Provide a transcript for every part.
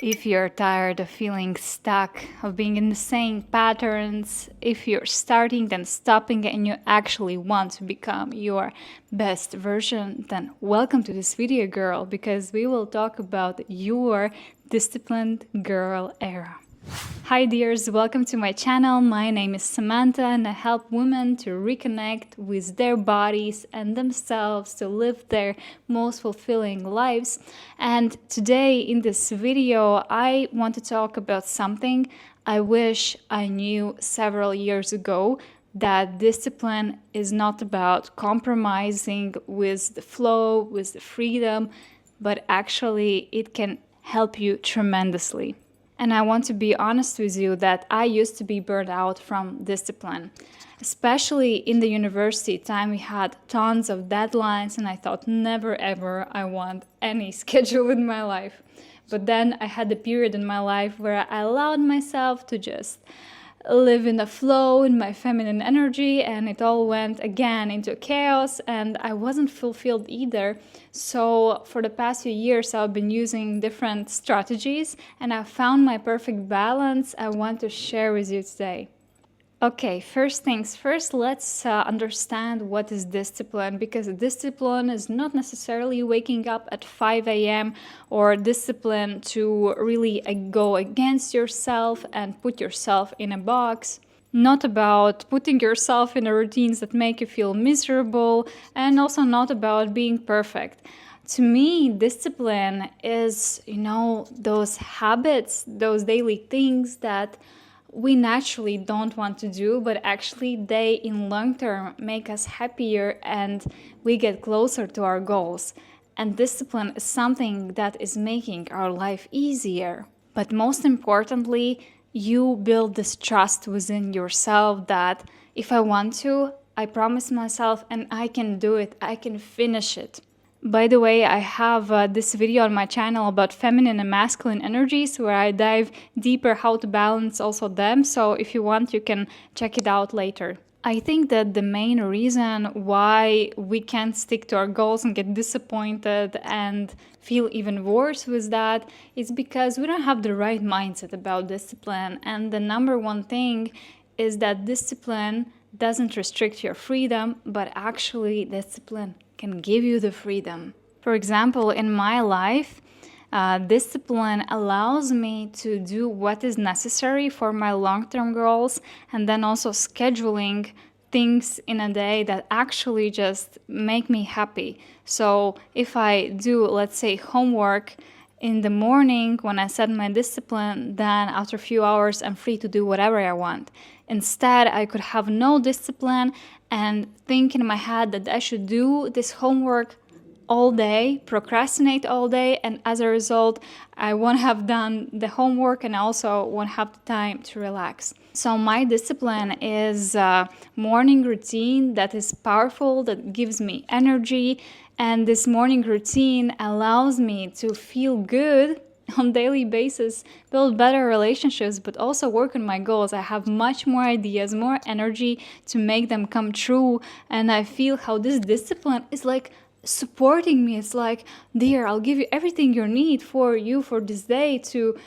If you're tired of feeling stuck, of being in the same patterns, if you're starting then stopping and you actually want to become your best version, then welcome to this video, girl, because we will talk about your disciplined girl era. Hi dears, welcome to my channel. My name is Samantha and I help women to reconnect with their bodies and themselves to live their most fulfilling lives. And today in this video, I want to talk about something I wish I knew several years ago, that discipline is not about compromising with the flow, with the freedom, but actually it can help you tremendously. And I want to be honest with you that I used to be burned out from discipline. Especially in the university time, we had tons of deadlines and I thought never ever I want any schedule in my life. But then I had a period in my life where I allowed myself to just live in the flow, in my feminine energy, and it all went again into chaos and I wasn't fulfilled either. So for the past few years I've been using different strategies and I found my perfect balance I want to share with you today. Okay, first things first, let's understand what is discipline, because discipline is not necessarily waking up at 5 a.m. or discipline to really go against yourself and put yourself in a box. Not about putting yourself in routines that make you feel miserable, and also not about being perfect. To me, discipline is, those habits, those daily things that we naturally don't want to do, but actually they in long term make us happier and we get closer to our goals. And discipline is something that is making our life easier. But most importantly, you build this trust within yourself that if I want to, I promise myself and I can do it, I can finish it. By the way, I have this video on my channel about feminine and masculine energies where I dive deeper how to balance also them. So if you want, you can check it out later. I think that the main reason why we can't stick to our goals and get disappointed and feel even worse with that is because we don't have the right mindset about discipline. And the number one thing is that discipline doesn't restrict your freedom, but actually discipline can give you the freedom. For example, in my life, discipline allows me to do what is necessary for my long-term goals, and then also scheduling things in a day that actually just make me happy. So if I do, let's say, homework in the morning when I set my discipline, then after a few hours I'm free to do whatever I want. Instead, I could have no discipline and think in my head that I should do this homework all day, procrastinate all day, and as a result, I won't have done the homework and also won't have the time to relax. So my discipline is a morning routine that is powerful, that gives me energy, and this morning routine allows me to feel good on daily basis, build better relationships, but also work on my goals. I have much more ideas, more energy to make them come true, and I feel how this discipline is like supporting me. It's like, dear, I'll give you everything you need for you for this day to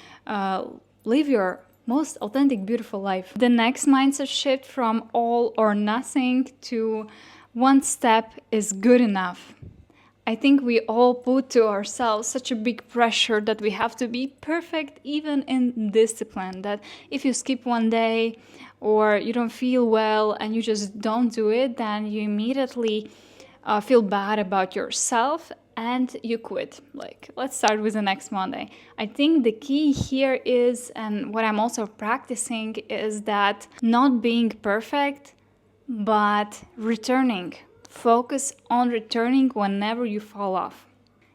live your most authentic, beautiful life. The next mindset shift from all or nothing to one step is good enough. I think we all put to ourselves such a big pressure that we have to be perfect even in discipline, that if you skip one day or you don't feel well and you just don't do it, then you immediately feel bad about yourself and you quit. Like, let's start with the next Monday. I think the key here is, and what I'm also practicing, is that not being perfect, but returning. Focus on returning whenever you fall off.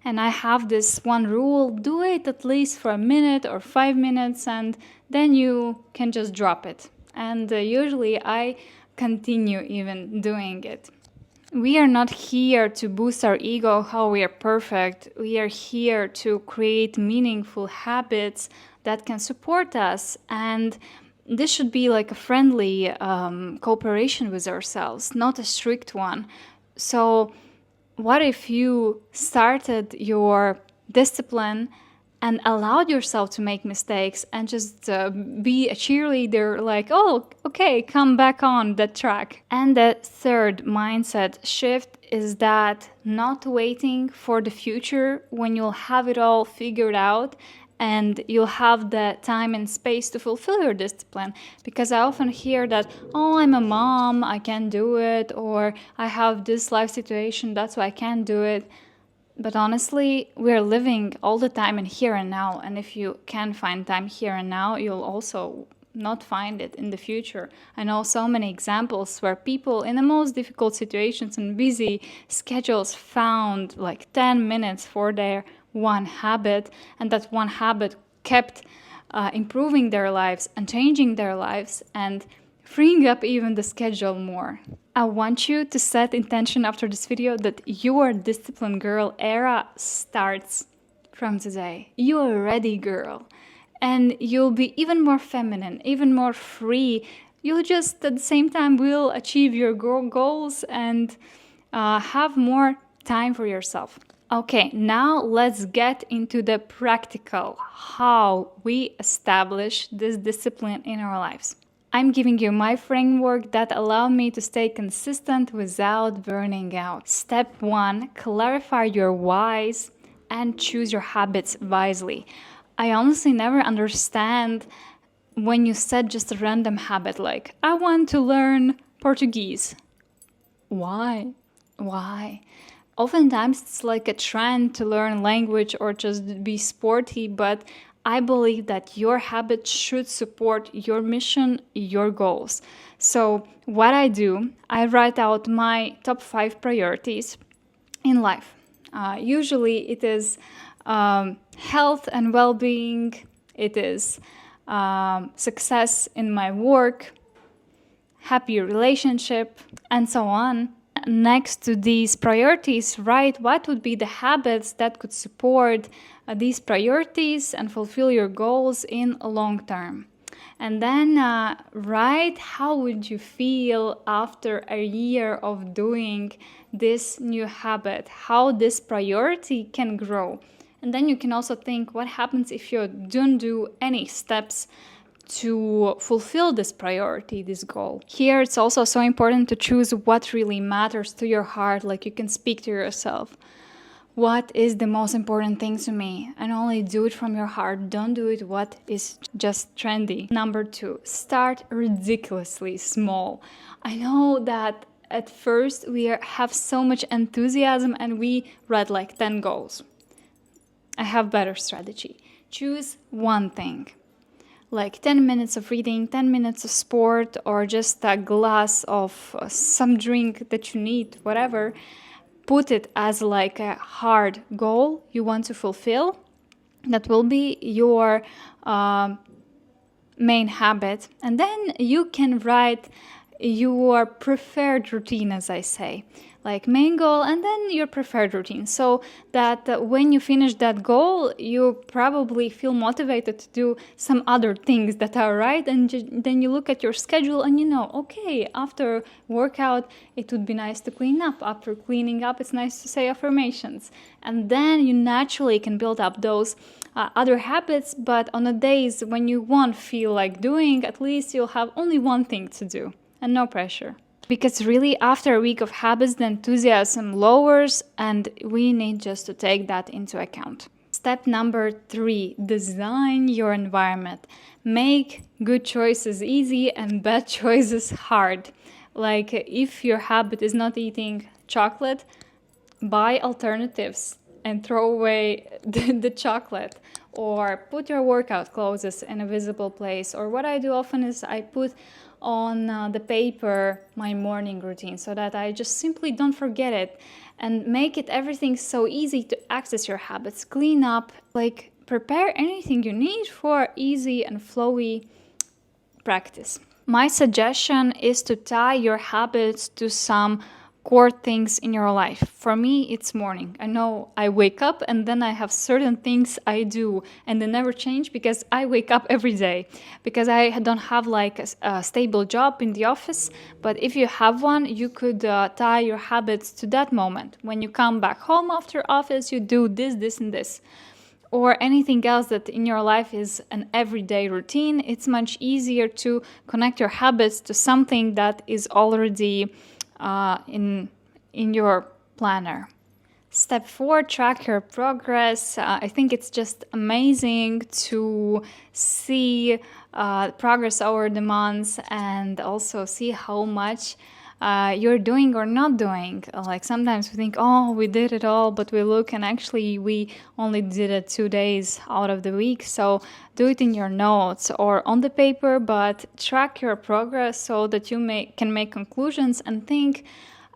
And I have this one rule: do it at least for a minute or 5 minutes and then you can just drop it. And usually I continue even doing it. We are not here to boost our ego how we are perfect. We are here to create meaningful habits that can support us, and this should be like a friendly cooperation with ourselves, not a strict one. So what if you started your discipline and allowed yourself to make mistakes and just be a cheerleader, like, oh, okay, come back on the track. And the third mindset shift is that not waiting for the future when you'll have it all figured out and you'll have the time and space to fulfill your discipline. Because I often hear that, oh, I'm a mom, I can't do it, or I have this life situation, that's why I can't do it. But honestly, we're living all the time in here and now, and if you can find time here and now, you'll also not find it in the future. I know so many examples where people in the most difficult situations and busy schedules found like 10 minutes for their one habit, and that one habit kept improving their lives and changing their lives and freeing up even the schedule more. I want you to set intention after this video that your disciplined girl era starts from today. You are ready, girl. And you'll be even more feminine, even more free. You'll just, at the same time, will achieve your goals and have more time for yourself. Okay, now let's get into the practical, how we establish this discipline in our lives. I'm giving you my framework that allowed me to stay consistent without burning out. Step 1, clarify your whys and choose your habits wisely. I honestly never understand when you set just a random habit like, I want to learn Portuguese. Why? Oftentimes it's like a trend to learn language or just be sporty, but I believe that your habits should support your mission, your goals. So what I do, I write out my top 5 priorities in life. Usually it is health and well-being, it is success in my work, happy relationship, and so on. Next to these priorities, write what would be the habits that could support these priorities and fulfill your goals in a long term. And then write how would you feel after a year of doing this new habit, how this priority can grow. And then you can also think what happens if you don't do any steps to fulfill this priority, this goal. Here it's also so important to choose what really matters to your heart, like you can speak to yourself. What is the most important thing to me? And only do it from your heart. Don't do it what is just trendy. Number 2, start ridiculously small. I know that at first we have so much enthusiasm and we write like 10 goals. I have better strategy. Choose one thing. Like 10 minutes of reading, 10 minutes of sport, or just a glass of some drink that you need, whatever. Put it as like a hard goal you want to fulfill. That will be your main habit. And then you can write your preferred routine, as I say. Like main goal and then your preferred routine, so that when you finish that goal you probably feel motivated to do some other things that are right, and then you look at your schedule and you know, okay, after workout it would be nice to clean up, after cleaning up it's nice to say affirmations, and then you naturally can build up those other habits. But on the days when you won't feel like doing, at least you'll have only one thing to do and no pressure. Because really, after a week of habits, the enthusiasm lowers, and we need just to take that into account. Step number 3, design your environment. Make good choices easy and bad choices hard. Like if your habit is not eating chocolate, buy alternatives and throw away the chocolate. Or put your workout clothes in a visible place. Or what I do often is I put on the paper my morning routine so that I just simply don't forget it, and make it everything so easy to access your habits. Clean up, like prepare anything you need for easy and flowy practice. My suggestion is to tie your habits to some core things in your life. For me, it's morning. I know I wake up and then I have certain things I do and they never change because I wake up every day. Because I don't have like a stable job in the office, but if you have one, you could tie your habits to that moment. When you come back home after office, you do this, this, and this. or anything else that in your life is an everyday routine, it's much easier to connect your habits to something that is already in your planner. Step 4, track your progress. I think it's just amazing to see progress over the months and also see how much you're doing or not doing. Like sometimes we think, oh, we did it all, but we look and actually we only did it 2 days out of the week. So do it in your notes or on the paper, but track your progress so that you can make conclusions and think,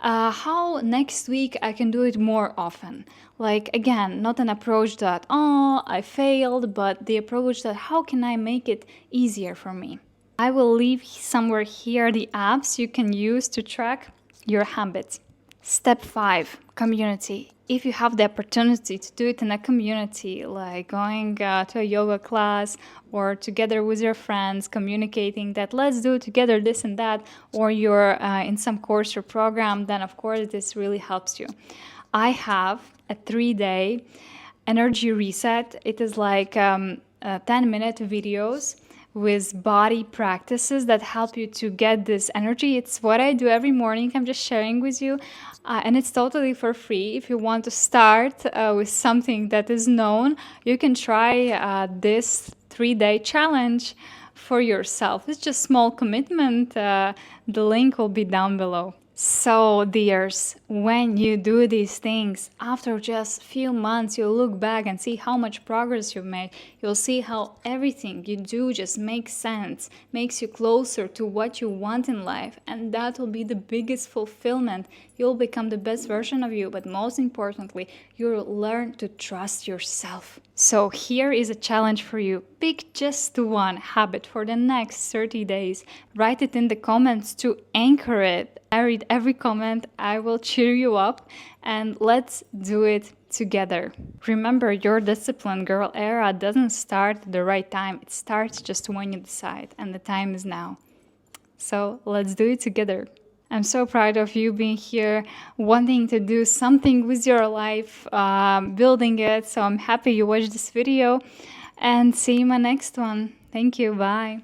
how next week I can do it more often. Like, again, not an approach that, oh, I failed, but the approach that how can I make it easier for me? I will leave somewhere here the apps you can use to track your habits. Step 5, community. If you have the opportunity to do it in a community, like going to a yoga class or together with your friends, communicating that let's do together this and that, or you're in some course or program, then of course this really helps you. I have a 3-day energy reset. It is like 10-minute videos with body practices that help you to get this energy. It's what I do every morning. I'm just sharing with you. And it's totally for free. If you want to start with something that is known, you can try this 3-day challenge for yourself. It's just small commitment. The link will be down below. So, dears, when you do these things, after just a few months, you'll look back and see how much progress you've made. You'll see how everything you do just makes sense, makes you closer to what you want in life, and that will be the biggest fulfillment. You'll become the best version of you, but most importantly, you'll learn to trust yourself. So here is a challenge for you. Pick just one habit for the next 30 days. Write it in the comments to anchor it. I read every comment. I will cheer you up, and let's do it together. Remember, your discipline girl era doesn't start at the right time. It starts just when you decide, and the time is now. So let's do it together. I'm so proud of you being here, wanting to do something with your life, building it. So I'm happy you watched this video, and see you in my next one. Thank you. Bye.